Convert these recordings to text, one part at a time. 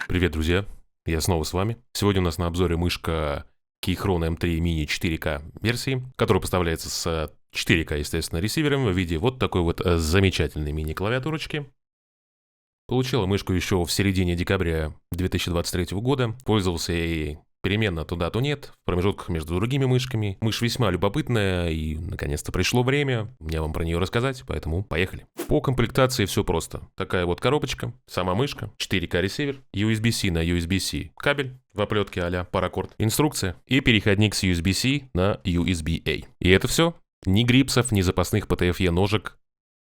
Привет, друзья! Я снова с вами. Сегодня у нас на обзоре мышка Keychron M3 Mini 4K версии, которая поставляется с 4К, естественно, ресивером в виде вот такой вот замечательной мини-клавиатурочки. Получила мышку еще в середине декабря 2023 года. Пользовался я ей переменно то да, то нет, в промежутках между другими мышками. Мышь весьма любопытная, и наконец-то пришло время мне вам про нее рассказать, поэтому поехали. По комплектации все просто. Такая вот коробочка, сама мышка, 4К ресивер, USB-C на USB-C кабель в оплетке а-ля паракорд, инструкция и переходник с USB-C на USB-A. И это все. Ни грипсов, ни запасных PTFE ножек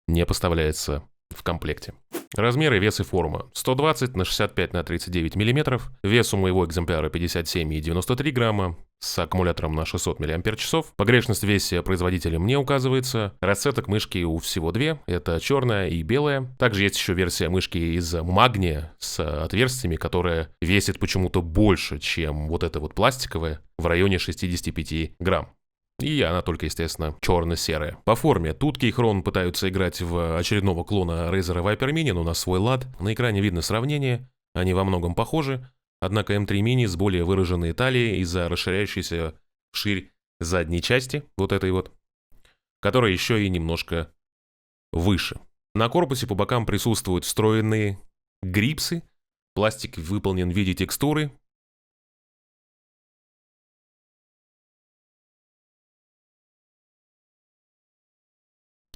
не поставляется в комплекте. Размеры, вес и форма. 120 на 65 на 39 мм. Вес у моего экземпляра 57,93 грамма. С аккумулятором на 600 мАч. Погрешность в весе производителем не указывается. Расцветок мышки у всего две. Это черная и белая. Также есть еще версия мышки из магния с отверстиями, которая весит почему-то больше, чем вот эта вот пластиковая, в районе 65 грамм. И она только, естественно, черно-серая. По форме. Тут Keychron пытаются играть в очередного клона Razer Viper Mini, но на свой лад. На экране видно сравнение. Они во многом похожи. Однако M3 Mini с более выраженной талией из-за расширяющейся вширь задней части, вот этой вот, которая еще и немножко выше. На корпусе по бокам присутствуют встроенные грипсы. Пластик выполнен в виде текстуры.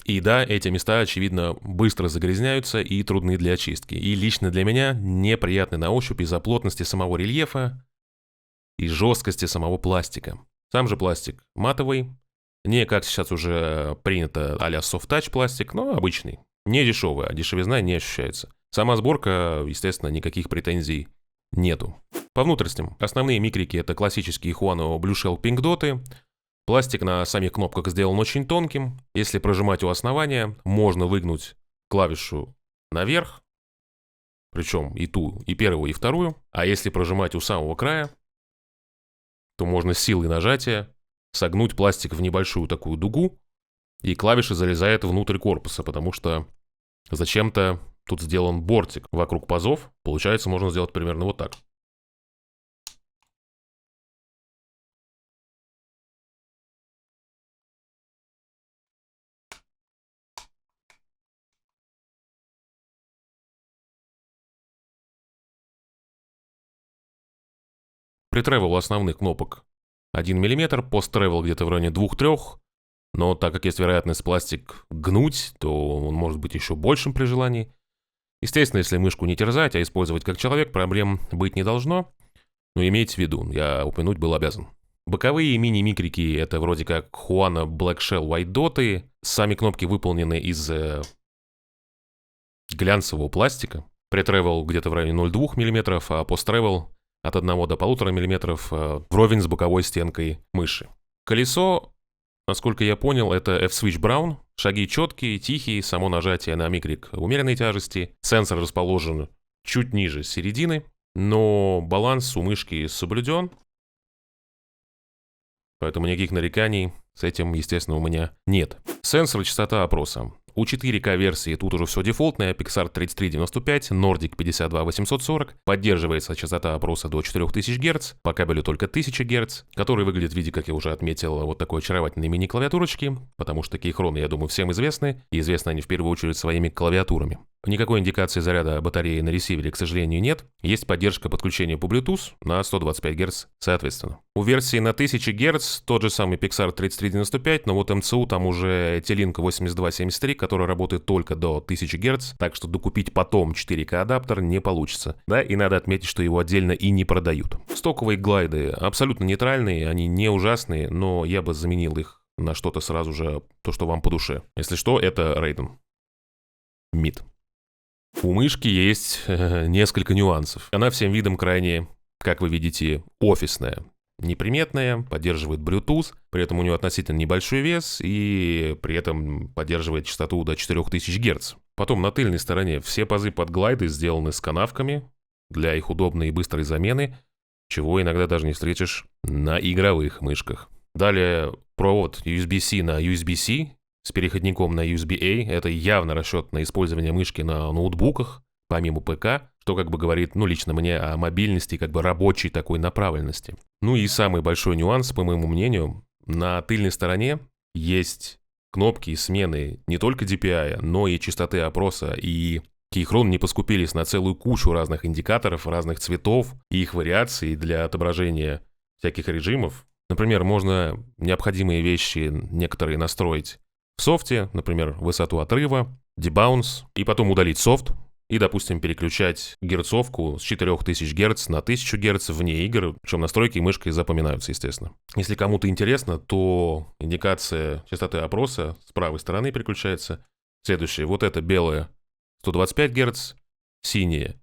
И да, эти места, очевидно, быстро загрязняются и трудны для очистки. И лично для меня неприятны на ощупь из-за плотности самого рельефа и жесткости самого пластика. Сам же пластик матовый, не как сейчас уже принято а-ля soft-touch пластик, но обычный. Не дешевый, а дешевизна не ощущается. Сама сборка, естественно, никаких претензий нету. По внутренностям. Основные микрики — это классические Huano Blue Shell Pink Dot. Пластик на самих кнопках сделан очень тонким. Если прожимать у основания, можно выгнуть клавишу наверх, причем и ту, и первую, и вторую. А если прожимать у самого края, то можно силой нажатия согнуть пластик в небольшую такую дугу, и клавиша залезает внутрь корпуса, потому что зачем-то тут сделан бортик вокруг пазов. Получается, можно сделать примерно вот так. При-тревел основных кнопок 1 мм, пост-тревел где-то в районе 2-3, но так как есть вероятность пластик гнуть, то он может быть еще большим при желании. Естественно, если мышку не терзать, а использовать как человек, проблем быть не должно, но имейте в виду, я упомянуть был обязан. Боковые мини-микрики — это вроде как Huano Black Shell White Dot, сами кнопки выполнены из глянцевого пластика. При-тревел где-то в районе 0,2 мм, а пост-тревел от 1 до 1,5 мм вровень с боковой стенкой мыши. Колесо, насколько я понял, это F-Switch Brown. Шаги четкие, тихие, само нажатие на микрик умеренной тяжести. Сенсор расположен чуть ниже середины, но баланс у мышки соблюден. Поэтому никаких нареканий с этим, естественно, у меня нет. Сенсор и частота опроса. У 4К версии тут уже все дефолтное, Pixar 3395, Nordic 52840, поддерживается частота опроса до 4000 Гц, по кабелю только 1000 Гц, который выглядит в виде, как я уже отметил, вот такой очаровательной мини-клавиатурочки, потому что Keychron, я думаю, всем известны, и известны они в первую очередь своими клавиатурами. Никакой индикации заряда батареи на ресивере, к сожалению, нет. Есть поддержка подключения по Bluetooth на 125 Гц, соответственно. У версии на 1000 Гц тот же самый Pixar 3395, но вот МЦУ там уже T-Link 8273, который работает только до 1000 Гц, так что докупить потом 4К адаптер не получится. Да, и надо отметить, что его отдельно и не продают. Стоковые глайды абсолютно нейтральные, они не ужасные, но я бы заменил их на что-то сразу же, то, что вам по душе. Если что, это Raiden Mid. У мышки есть несколько нюансов. Она всем видом крайне, как вы видите, офисная. Неприметная, поддерживает Bluetooth, при этом у нее относительно небольшой вес и при этом поддерживает частоту до 4000 Гц. Потом на тыльной стороне все пазы под глайды сделаны с канавками для их удобной и быстрой замены, чего иногда даже не встретишь на игровых мышках. Далее провод USB-C на USB-C с переходником на USB-A. Это явно расчет на использование мышки на ноутбуках, помимо ПК, что как бы говорит, ну, лично мне о мобильности, как бы рабочей такой направленности. Ну и самый большой нюанс, по моему мнению, на тыльной стороне есть кнопки смены не только DPI, но и частоты опроса, и Keychron не поскупились на целую кучу разных индикаторов, разных цветов и их вариаций для отображения всяких режимов. Например, можно необходимые вещи некоторые настроить в софте, например, высоту отрыва, дебаунс, и потом удалить софт, и, допустим, переключать герцовку с 4000 Гц на 1000 Гц вне игр, причем настройки мышкой запоминаются, естественно. Если кому-то интересно, то индикация частоты опроса с правой стороны переключается. Следующее, вот это белое 125 Гц, синее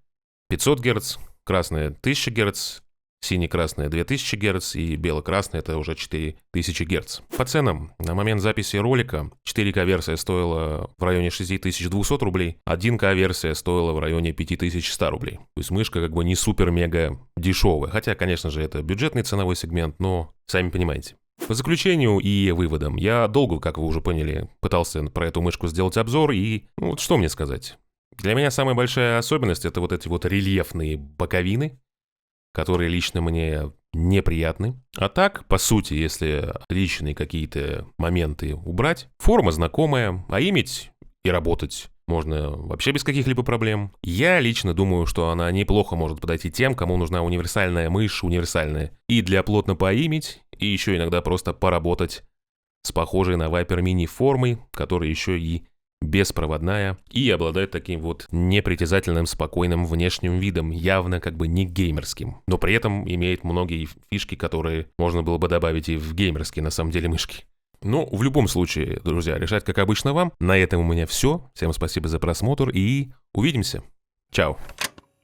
500 Гц, красное 1000 Гц, сине-красное 2000 Гц и бело-красное это уже 4000 Гц. По ценам, на момент записи ролика 4К-версия стоила в районе 6200 рублей, 1К-версия стоила в районе 5100 рублей. То есть мышка как бы не супер-мега дешевая, хотя, конечно же, это бюджетный ценовой сегмент, но сами понимаете. По заключению и выводам, я долго, как вы уже поняли, пытался про эту мышку сделать обзор, и ну, вот что мне сказать. Для меня самая большая особенность — это вот эти вот рельефные боковины, которые лично мне неприятны. А так, по сути, если личные какие-то моменты убрать, форма знакомая, а иметь и работать можно вообще без каких-либо проблем. Я лично думаю, что она неплохо может подойти тем, кому нужна универсальная мышь, универсальная. И для плотно поиметь, и еще иногда просто поработать с похожей на Viper Mini формой, которая еще и беспроводная и обладает таким вот непритязательным спокойным внешним видом, явно как бы не геймерским, но при этом имеет многие фишки, которые можно было бы добавить и в геймерские на самом деле мышки. Но в любом случае, друзья, решать как обычно вам. На этом у меня все. Всем спасибо за просмотр и увидимся. Чао.